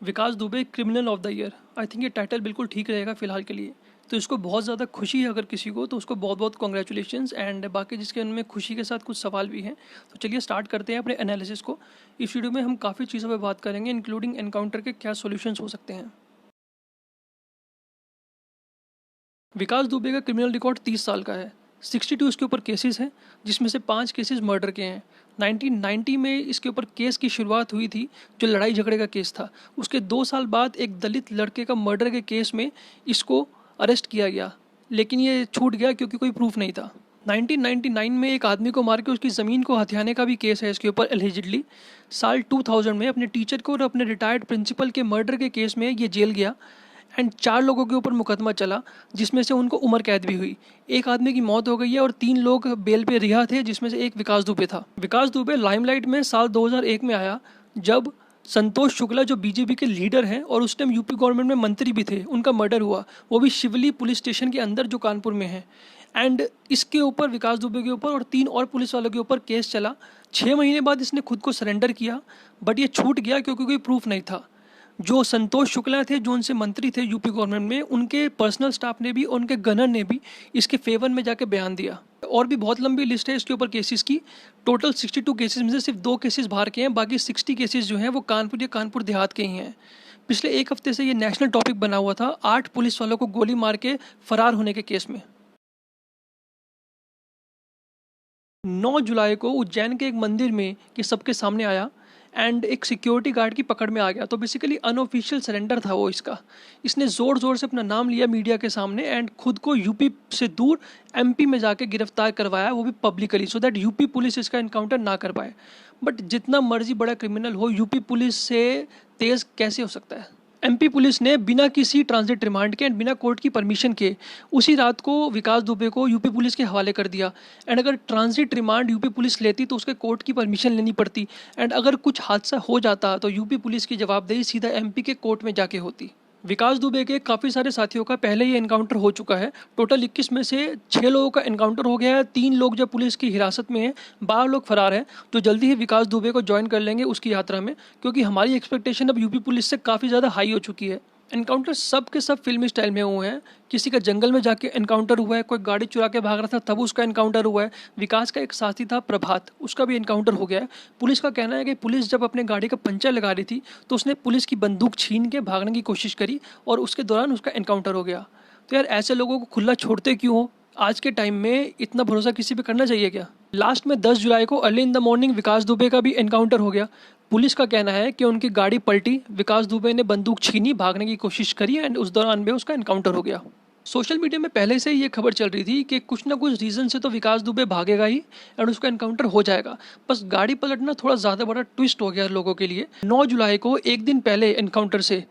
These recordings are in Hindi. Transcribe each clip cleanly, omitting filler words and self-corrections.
Vikas Dubey criminal of the year. I think ये टाइटल बिल्कुल ठीक रहेगा फ़िलहाल के लिए। तो इसको बहुत ज़्यादा खुशी है अगर किसी को, तो उसको बहुत बहुत कॉन्ग्रेचुलेशंस। एंड बाकी जिसके उनमें खुशी के साथ कुछ सवाल भी हैं, तो चलिए स्टार्ट करते हैं अपने एनालिसिस को। इस वीडियो में हम काफ़ी चीज़ों पर बात करेंगे, इंक्लूडिंग एनकाउंटर के क्या सोल्यूशंस हो सकते हैं। विकास दुबे का क्रिमिनल रिकॉर्ड 30 साल का है। 62 इसके ऊपर केसेस हैं, जिसमें से 5 केसेस मर्डर के हैं। 1990 में इसके ऊपर केस की शुरुआत हुई थी, जो लड़ाई झगड़े का केस था। उसके 2 साल बाद एक दलित लड़के का मर्डर के केस में इसको अरेस्ट किया गया, लेकिन ये छूट गया क्योंकि कोई प्रूफ नहीं था। 1999 में एक आदमी को मार के उसकी ज़मीन को हथियाने का भी केस है इसके ऊपर एलिजिडली। साल 2000 में अपने टीचर को और अपने रिटायर्ड प्रिंसिपल के मर्डर के केस में ये जेल गया। एंड 4 लोगों के ऊपर मुकदमा चला, जिसमें से उनको उम्र कैद भी हुई। एक आदमी की मौत हो गई है और 3 लोग बेल पे रिहा थे, जिसमें से एक विकास दुबे था। विकास दुबे लाइमलाइट में साल 2001 में आया, जब संतोष शुक्ला जो बीजेपी के लीडर हैं और उस टाइम यूपी गवर्नमेंट में मंत्री भी थे, उनका मर्डर हुआ, वो भी शिवली पुलिस स्टेशन के अंदर जो कानपुर में है। एंड इसके ऊपर विकास दुबे के ऊपर और 3 और पुलिस वालों के ऊपर केस चला। 6 महीने बाद इसने खुद को सरेंडर किया, बट ये छूट गया क्योंकि कोई प्रूफ नहीं था। जो संतोष शुक्ला थे, जो उनसे मंत्री थे यूपी गवर्नमेंट में, उनके पर्सनल स्टाफ ने भी, उनके गनर ने भी इसके फेवर में जाके बयान दिया। और भी बहुत लंबी लिस्ट है इसके ऊपर केसेस की। टोटल 62 केसेस में से सिर्फ 2 केसेस बाहर के हैं, बाकी 60 केसेस जो हैं वो कानपुर या कानपुर देहात के ही हैं। पिछले एक हफ्ते से ये नेशनल टॉपिक बना हुआ था, 8 पुलिस वालों को गोली मार के फरार होने के केस में। 9 जुलाई को उज्जैन के एक मंदिर में ये सबके सामने आया एंड एक सिक्योरिटी गार्ड की पकड़ में आ गया। तो बेसिकली अनऑफिशियल सरेंडर था वो इसका। इसने ज़ोर ज़ोर से अपना नाम लिया मीडिया के सामने एंड खुद को यूपी से दूर एमपी में जाके गिरफ्तार करवाया, वो भी publicly, so that UP police इसका इनकाउंटर ना कर पाए। बट जितना मर्जी बड़ा क्रिमिनल हो, यूपी पुलिस से तेज़ कैसे हो सकता है? एमपी पुलिस ने बिना किसी ट्रांजिट रिमांड के एंड बिना कोर्ट की परमिशन के उसी रात को विकास दुबे को यूपी पुलिस के हवाले कर दिया। एंड अगर ट्रांजिट रिमांड यूपी पुलिस लेती तो उसके कोर्ट की परमिशन लेनी पड़ती। एंड अगर कुछ हादसा हो जाता तो यूपी पुलिस की जवाबदेही सीधा एमपी के कोर्ट में जाके होती। विकास दुबे के काफ़ी सारे साथियों का पहले ही एनकाउंटर हो चुका है। टोटल 21 में से 6 लोगों का एनकाउंटर हो गया है। 3 लोग जो पुलिस की हिरासत में हैं, 12 लोग फरार हैं, जो जल्दी ही विकास दुबे को ज्वाइन कर लेंगे उसकी यात्रा में, क्योंकि हमारी एक्सपेक्टेशन अब यूपी पुलिस से काफ़ी ज़्यादा हाई हो चुकी है। एनकाउंटर सब के सब फिल्मी स्टाइल में हुए हैं। किसी का जंगल में जाके एनकाउंटर हुआ है, कोई गाड़ी चुरा के भाग रहा था तब उसका एनकाउंटर हुआ है। विकास का एक साथी था प्रभात, उसका भी एनकाउंटर हो गया है। पुलिस का कहना है कि पुलिस जब अपने गाड़ी का पंचर लगा रही थी तो उसने पुलिस की बंदूक छीन के भागने की कोशिश करी और उसके दौरान उसका एनकाउंटर हो गया। तो यार ऐसे लोगों को खुला छोड़ते क्यों हो? आज के टाइम में इतना भरोसा किसी पे करना चाहिए क्या? लास्ट में 10 जुलाई को अर्ली इन द मॉर्निंग विकास दुबे का भी एनकाउंटर हो गया। पुलिस का कहना है कि उनकी गाड़ी पलटी, विकास दुबे ने बंदूक छीनी, भागने की कोशिश करी एंड उस दौरान में उसका एनकाउंटर हो गया। सोशल मीडिया में पहले से ही ये खबर चल रही थी कि कुछ ना कुछ रीज़न से तो विकास दुबे भागेगा ही एंड उसका एनकाउंटर हो जाएगा। बस गाड़ी पलटना थोड़ा ज़्यादा बड़ा ट्विस्ट हो गया लोगों के लिए। 9 जुलाई को एक दिन पहले एनकाउंटर से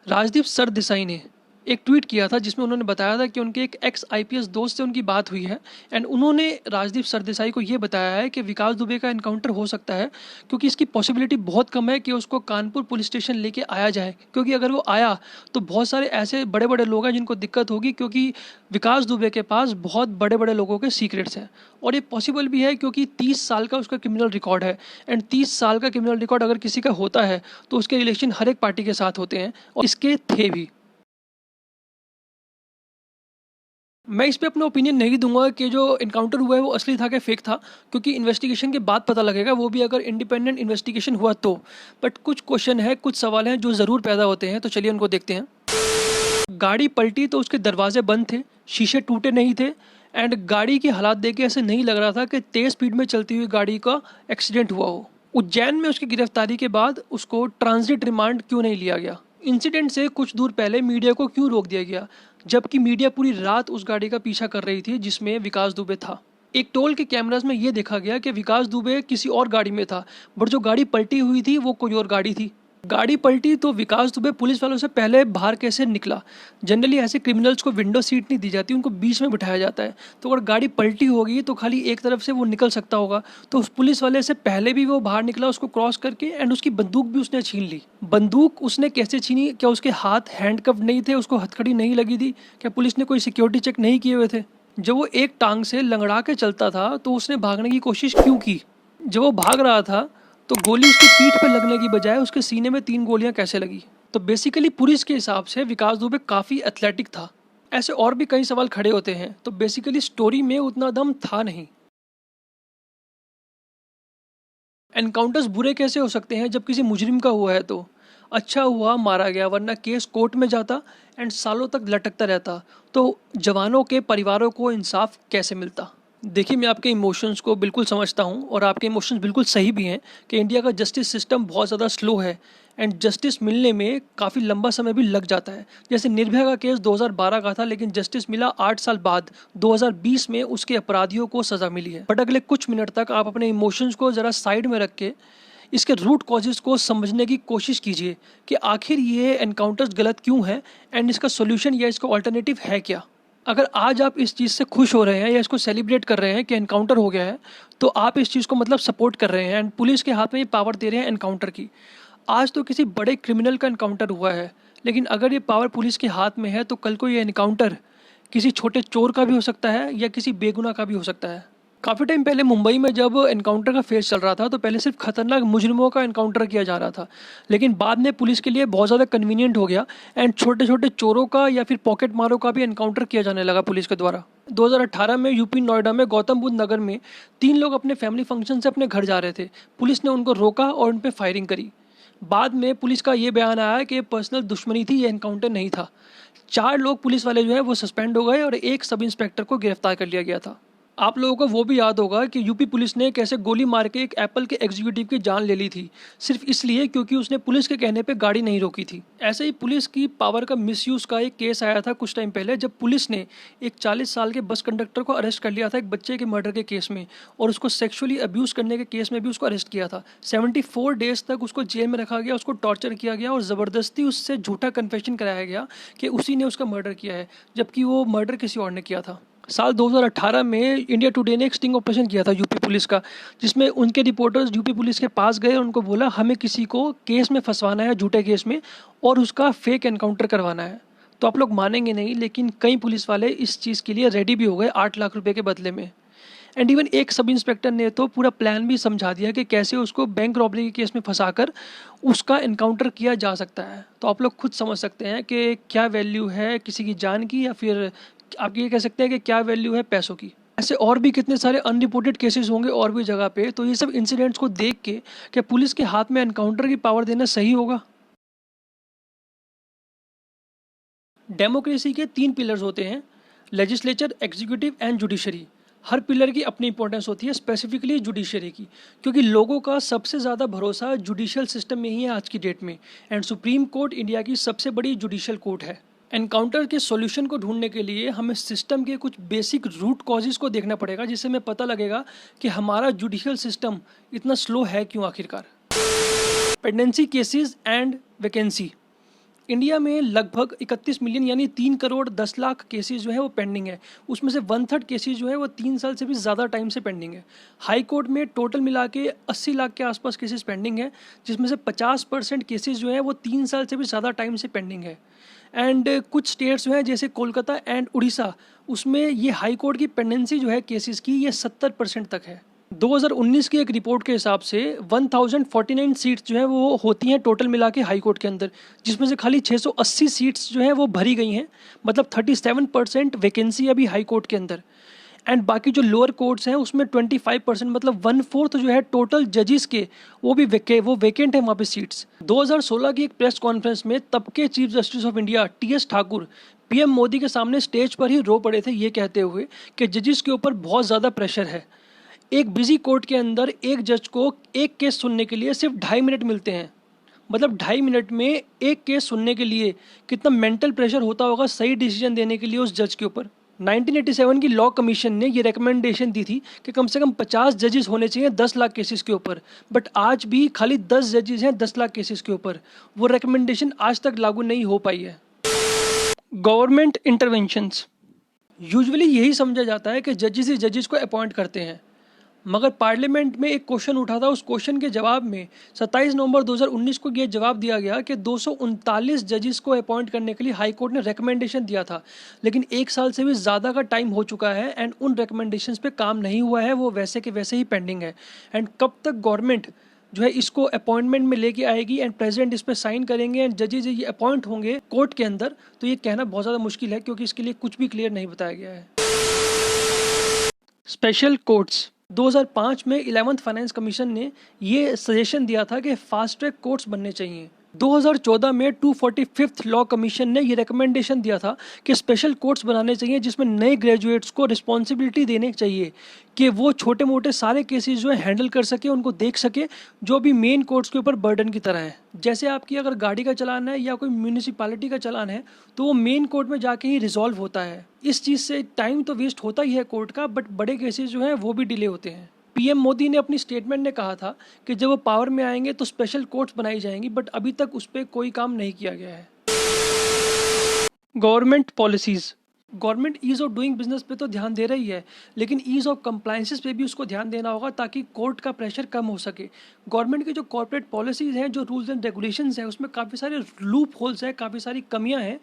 राजदीप सरदेसाई ने एक ट्वीट किया था, जिसमें उन्होंने बताया था कि उनके एक एक्स आईपीएस दोस्त से उनकी बात हुई है एंड उन्होंने राजदीप सरदेसाई को ये बताया है कि विकास दुबे का एनकाउंटर हो सकता है, क्योंकि इसकी पॉसिबिलिटी बहुत कम है कि उसको कानपुर पुलिस स्टेशन लेके आया जाए, क्योंकि अगर वो आया तो बहुत सारे ऐसे बड़े बड़े लोग हैं जिनको दिक्कत होगी, क्योंकि विकास दुबे के पास बहुत बड़े बड़े लोगों के सीक्रेट्स हैं। और ये पॉसिबल भी है क्योंकि 30 साल का उसका क्रिमिनल रिकॉर्ड है एंड 30 साल का क्रिमिनल रिकॉर्ड अगर किसी का होता है तो उसके रिलेशन हर एक पार्टी के साथ होते हैं, और इसके थे भी। मैं इस पे अपना ओपिनियन नहीं दूंगा कि जो इनकाउंटर हुआ है वो असली था कि फेक था, क्योंकि इन्वेस्टिगेशन के बाद पता लगेगा, वो भी अगर इंडिपेंडेंट इन्वेस्टिगेशन हुआ तो। बट कुछ क्वेश्चन है, कुछ सवाल हैं जो ज़रूर पैदा होते हैं, तो चलिए उनको देखते हैं। गाड़ी पलटी तो उसके दरवाजे बंद थे, शीशे टूटे नहीं थे एंड गाड़ी की हालात देख के ऐसे नहीं लग रहा था कि तेज़ स्पीड में चलती हुई गाड़ी का एक्सीडेंट हुआ हो। उज्जैन में उसकी गिरफ्तारी के बाद उसको ट्रांजिट रिमांड क्यों नहीं लिया गया? इंसिडेंट से कुछ दूर पहले मीडिया को क्यों रोक दिया गया, जबकि मीडिया पूरी रात उस गाड़ी का पीछा कर रही थी जिसमें विकास दुबे था? एक टोल के कैमरास में ये देखा गया कि विकास दुबे किसी और गाड़ी में था, बट जो गाड़ी पलटी हुई थी वो कोई और गाड़ी थी। गाड़ी पलटी तो विकास दुबे पुलिस वालों से पहले बाहर कैसे निकला? जनरली ऐसे क्रिमिनल्स को विंडो सीट नहीं दी जाती, उनको बीच में बिठाया जाता है। तो अगर गाड़ी पलटी होगी तो खाली एक तरफ से वो निकल सकता होगा, तो उस पुलिस वाले से पहले भी वो बाहर निकला उसको क्रॉस करके एंड उसकी बंदूक भी उसने छीन ली। बंदूक उसने कैसे छीनी? क्या उसके हाथ हैंडकफ नहीं थे, उसको हथकड़ी नहीं लगी थी? क्या पुलिस ने कोई सिक्योरिटी चेक नहीं किए हुए थे? जब वो एक टांग से लंगड़ा के चलता था तो उसने भागने की कोशिश क्यों की? जब वो भाग रहा था तो गोली उसकी पीठ पर लगने की बजाय उसके सीने में 3 गोलियां कैसे लगी? तो बेसिकली पुलिस के हिसाब से विकास दुबे काफ़ी एथलेटिक था। ऐसे और भी कई सवाल खड़े होते हैं, तो बेसिकली स्टोरी में उतना दम था नहीं। एनकाउंटर्स बुरे कैसे हो सकते हैं जब किसी मुजरिम का हुआ है तो? अच्छा हुआ मारा गया, वरना केस कोर्ट में जाता एंड सालों तक लटकता रहता। तो जवानों के परिवारों को इंसाफ कैसे मिलता? देखिए, मैं आपके इमोशंस को बिल्कुल समझता हूँ और आपके इमोशंस बिल्कुल सही भी हैं कि इंडिया का जस्टिस सिस्टम बहुत ज़्यादा स्लो है एंड जस्टिस मिलने में काफ़ी लंबा समय भी लग जाता है। जैसे निर्भया का केस 2012 का था, लेकिन जस्टिस मिला 8 साल बाद 2020 में उसके अपराधियों को सज़ा मिली है। बट अगले कुछ मिनट तक आप अपने इमोशंस को ज़रा साइड में रख के इसके रूट कॉजेज़ को समझने की कोशिश कीजिए कि आखिर ये एनकाउंटर्स गलत क्यों हैं एंड इसका सोल्यूशन या इसका ऑल्टरनेटिव है क्या। अगर आज आप इस चीज़ से खुश हो रहे हैं या इसको सेलिब्रेट कर रहे हैं कि एनकाउंटर हो गया है, तो आप इस चीज़ को मतलब सपोर्ट कर रहे हैं एंड पुलिस के हाथ में ये पावर दे रहे हैं एनकाउंटर की। आज तो किसी बड़े क्रिमिनल का एनकाउंटर हुआ है, लेकिन अगर ये पावर पुलिस के हाथ में है तो कल को ये एनकाउंटर किसी छोटे चोर का भी हो सकता है या किसी बेगुनाह का भी हो सकता है। काफ़ी टाइम पहले मुंबई में जब एनकाउंटर का फेज चल रहा था, तो पहले सिर्फ खतरनाक मुजरिमों का एनकाउंटर किया जा रहा था, लेकिन बाद में पुलिस के लिए बहुत ज़्यादा कन्वीनियंट हो गया एंड छोटे छोटे चोरों का या फिर पॉकेट मारों का भी एनकाउंटर किया जाने लगा पुलिस के द्वारा। 2018 में यूपी नोएडा में गौतम बुद्ध नगर में 3 लोग अपने फैमिली फंक्शन से अपने घर जा रहे थे। पुलिस ने उनको रोका और उन पर फायरिंग करी। बाद में पुलिस का ये बयान आया कि ये पर्सनल दुश्मनी थी, ये एनकाउंटर नहीं था। 4 लोग पुलिस वाले जो है वो सस्पेंड हो गए और एक सब इंस्पेक्टर को गिरफ्तार कर लिया गया था। आप लोगों को वो भी याद होगा कि यूपी पुलिस ने कैसे गोली मार के एक एप्पल के एग्जीक्यूटिव की जान ले ली थी, सिर्फ इसलिए क्योंकि उसने पुलिस के कहने पे गाड़ी नहीं रोकी थी। ऐसे ही पुलिस की पावर का मिसयूज़ का एक केस आया था कुछ टाइम पहले, जब पुलिस ने एक 40 साल के बस कंडक्टर को अरेस्ट कर लिया था एक बच्चे के मर्डर के केस में, और उसको सेक्सुअली अब्यूज़ करने के केस में भी उसको अरेस्ट किया था। 74 डेज तक उसको जेल में रखा गया, उसको टॉर्चर किया गया और ज़बरदस्ती उससे झूठा कन्फेशन कराया गया कि उसी ने उसका मर्डर किया है, जबकि वो मर्डर किसी और ने किया था। साल 2018 में इंडिया टुडे ने एक स्टिंग ऑपरेशन किया था यूपी पुलिस का, जिसमें उनके रिपोर्टर्स यूपी पुलिस के पास गए और उनको बोला हमें किसी को केस में फंसवाना है, झूठे केस में, और उसका फेक एनकाउंटर करवाना है। तो आप लोग मानेंगे नहीं, लेकिन कई पुलिस वाले इस चीज़ के लिए रेडी भी हो गए 8 लाख रुपए के बदले में। एंड इवन एक सब इंस्पेक्टर ने तो पूरा प्लान भी समझा दिया कि कैसे उसको बैंक रॉबरी के केस में फंसाकर उसका एनकाउंटर किया जा सकता है। तो आप लोग खुद समझ सकते हैं कि क्या वैल्यू है किसी की जान की, या फिर आप ये कह सकते हैं कि क्या वैल्यू है पैसों की। ऐसे और भी कितने सारे अनरिपोर्टेड केसेस होंगे और भी जगह पे। तो ये सब इंसिडेंट्स को देख के क्या पुलिस के हाथ में एनकाउंटर की पावर देना सही होगा? डेमोक्रेसी के 3 पिलर्स होते हैं, legislature, executive and judiciary. Her pillar की अपनी इंपॉर्टेंस होती है, स्पेसिफिकली जुडिशरी की, क्योंकि लोगों का सबसे ज़्यादा भरोसा जुडिशियल सिस्टम में ही है आज की डेट में। एंड सुप्रीम कोर्ट इंडिया की सबसे बड़ी जुडिशियल कोर्ट है। एनकाउंटर के सॉल्यूशन को ढूंढने के लिए हमें सिस्टम के कुछ बेसिक रूट कॉजेज़ को देखना पड़ेगा, जिससे हमें पता लगेगा कि हमारा जुडिशियल सिस्टम इतना स्लो है क्यों आखिरकार। Pendency cases and vacancy. India में लगभग 31 मिलियन यानी 3 करोड़ 10 लाख केसेस जो है वो पेंडिंग है। उसमें से 1/3 केसेस जो है वो 3 साल से भी ज़्यादा टाइम से पेंडिंग है। हाई कोर्ट में टोटल मिला के 80 लाख के आसपास केसेस पेंडिंग है, जिसमें से 50% केसेस जो है वो 3 साल से भी ज़्यादा टाइम से पेंडिंग है। एंड कुछ स्टेट्स जो हैं जैसे कोलकाता एंड उड़ीसा, उसमें ये हाई कोर्ट की पेंडेंसी जो है केसेस की, ये 70% तक है। 2019 की एक रिपोर्ट के हिसाब से 1049 सीट्स जो है वो होती हैं टोटल मिला के हाई कोर्ट के अंदर, जिसमें से खाली 680 सीट्स जो हैं वो भरी गई हैं, मतलब 37% वैकेंसी अभी हाई कोर्ट के अंदर। एंड बाकी जो लोअर कोर्ट्स हैं उसमें 25% मतलब 1/4 जो है टोटल जजेस के, वो भी वैकेंट है वहाँ पे सीट्स। 2016 की एक प्रेस कॉन्फ्रेंस में तब के chief justice of India T.S.. Thakur PM Modi के सामने स्टेज पर ही रो पड़े थे, ये कहते हुए कि जजेस के ऊपर बहुत ज़्यादा प्रेशर है। एक बिजी कोर्ट के अंदर एक जज को एक केस सुनने के लिए सिर्फ 2.5 मिनट मिलते हैं, मतलब 2.5 मिनट में एक केस सुनने के लिए कितना मेंटल प्रेशर होता होगा सही डिसीजन देने के लिए उस जज के ऊपर। 1987 की लॉ कमीशन ने ये रिकमेंडेशन दी थी कि कम से कम 50 जजेस होने चाहिए 10 लाख केसेस के ऊपर, बट आज भी खाली 10 जजेस हैं 10 लाख केसेस के ऊपर। वो रिकमेंडेशन आज तक लागू नहीं हो पाई है। Government interventions. यूजुअली यही समझा जाता है कि जजेस ही जजेस को अपॉइंट करते हैं, मगर पार्लियामेंट में एक क्वेश्चन उठा था, उस क्वेश्चन के जवाब में 27 नवंबर 2019 को ये जवाब दिया गया कि 239 जजेस को अपॉइंट करने के लिए हाई कोर्ट ने रिकमेंडेशन दिया था, लेकिन 1 साल से भी ज़्यादा का टाइम हो चुका है एंड उन रिकमेंडेशंस पे काम नहीं हुआ है, वो वैसे के वैसे ही पेंडिंग है। एंड कब तक गवर्नमेंट जो है इसको अपॉइंटमेंट में लेके आएगी एंड प्रेसिडेंट इस पर साइन करेंगे एंड जजेज ये अपॉइंट होंगे कोर्ट के अंदर, तो ये कहना बहुत ज़्यादा मुश्किल है क्योंकि इसके लिए कुछ भी क्लियर नहीं बताया गया है। स्पेशल कोर्ट्स 2005 में 11th फाइनेंस कमीशन ने ये सजेशन दिया था कि फास्ट ट्रैक कोर्ट्स बनने चाहिए। 2014 में 245th लॉ कमीशन ने ये रिकमेंडेशन दिया था कि स्पेशल कोर्ट्स बनाने चाहिए जिसमें नए ग्रेजुएट्स को रिस्पॉन्सिबिलिटी देने चाहिए कि वो छोटे मोटे सारे केसेस जो है हैंडल कर सके, उनको देख सके जो भी मेन कोर्ट्स के ऊपर बर्डन की तरह है। जैसे आपकी अगर गाड़ी का चालान है या कोई म्यूनिसिपैलिटी का चालान है तो वो मेन कोर्ट में जाके ही रिजॉल्व होता है। इस चीज़ से टाइम तो वेस्ट होता ही है कोर्ट का, बट बड़े केसेस जो हैं वो भी डिले होते हैं। पीएम मोदी ने अपनी स्टेटमेंट में कहा था कि जब वो पावर में आएंगे तो स्पेशल कोर्ट्स बनाई जाएंगी, बट अभी तक उस पर कोई काम नहीं किया गया है। Government policies, government ease of doing business पे तो ध्यान दे रही है, लेकिन ईज़ ऑफ कंप्लाइंसेस पे भी उसको ध्यान देना होगा ताकि कोर्ट का प्रेशर कम हो सके। गवर्नमेंट की जो कॉर्पोरेट पॉलिसीज़ हैं, जो रूल्स एंड रेगुलेशंस हैं, उसमें काफ़ी सारे लूप होल्स हैं, काफ़ी सारी कमियां हैं,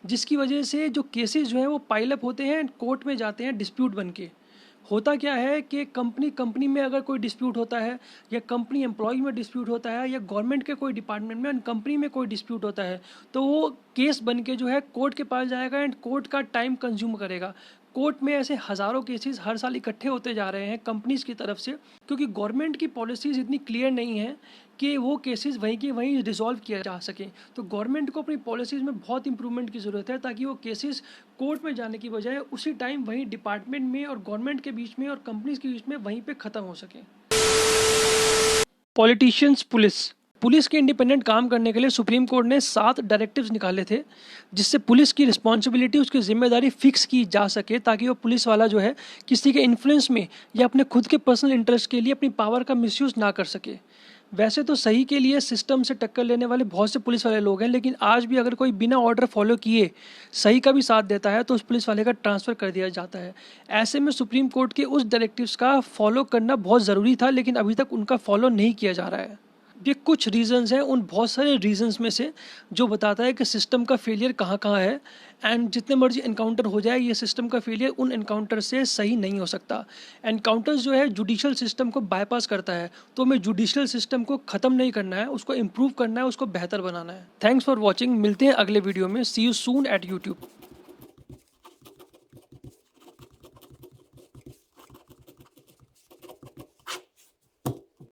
जिसकी वजह से जो केसेस जो हैं वो पाइल अप होते हैं एंड कोर्ट में जाते हैं डिस्प्यूट बन के। होता क्या है कि कंपनी में अगर कोई डिस्प्यूट होता है या कंपनी एम्प्लॉय में डिस्प्यूट होता है या गवर्नमेंट के कोई डिपार्टमेंट में कंपनी में कोई डिस्प्यूट होता है तो वो केस बन के जो है कोर्ट के पास जाएगा एंड कोर्ट का टाइम कंज्यूम करेगा। कोर्ट में ऐसे हज़ारों केसेस हर साल इकट्ठे होते जा रहे हैं कंपनीज की तरफ से, क्योंकि गवर्नमेंट की पॉलिसीज़ इतनी क्लियर नहीं है कि वो केसेस वहीं के वहीं रिजॉल्व किया जा सके। तो गवर्नमेंट को अपनी पॉलिसीज़ में बहुत इंप्रूवमेंट की ज़रूरत है ताकि वो केसेस कोर्ट में जाने की बजाय उसी टाइम वहीं डिपार्टमेंट में और गवर्नमेंट के बीच में और कंपनीज के बीच में वहीं पे ख़त्म हो सके। पॉलिटिशियंस, पुलिस के इंडिपेंडेंट काम करने के लिए सुप्रीम कोर्ट ने 7 डायरेक्टिव्स निकाले थे जिससे पुलिस की रिस्पॉन्सिबिलिटी, उसकी जिम्मेदारी फिक्स की जा सके ताकि वो पुलिस वाला जो है किसी के इन्फ्लुएंस में या अपने खुद के पर्सनल इंटरेस्ट के लिए अपनी पावर का मिसयूज़ ना कर सके। वैसे तो सही के लिए सिस्टम से टक्कर लेने वाले बहुत से पुलिस वाले लोग हैं, लेकिन आज भी अगर कोई बिना ऑर्डर फॉलो किए सही का भी साथ देता है तो उस पुलिस वाले का ट्रांसफ़र कर दिया जाता है। ऐसे में सुप्रीम कोर्ट के उस डायरेक्टिव्स का फॉलो करना बहुत ज़रूरी था, लेकिन अभी तक उनका फॉलो नहीं किया जा रहा है। ये कुछ रीजंस हैं उन बहुत सारे रीजंस में से जो बताता है कि सिस्टम का फेलियर कहाँ कहाँ है। एंड जितने मर्जी एनकाउंटर हो जाए, ये सिस्टम का फेलियर उन एनकाउंटर से सही नहीं हो सकता। एनकाउंटर्स जो है जुडिशियल सिस्टम को बाईपास करता है, तो हमें जुडिशियल सिस्टम को ख़त्म नहीं करना है, उसको इम्प्रूव करना है, उसको बेहतर बनाना है। थैंक्स फॉर वॉचिंग, मिलते हैं अगले वीडियो में। सी यू सून एट यूट्यूब।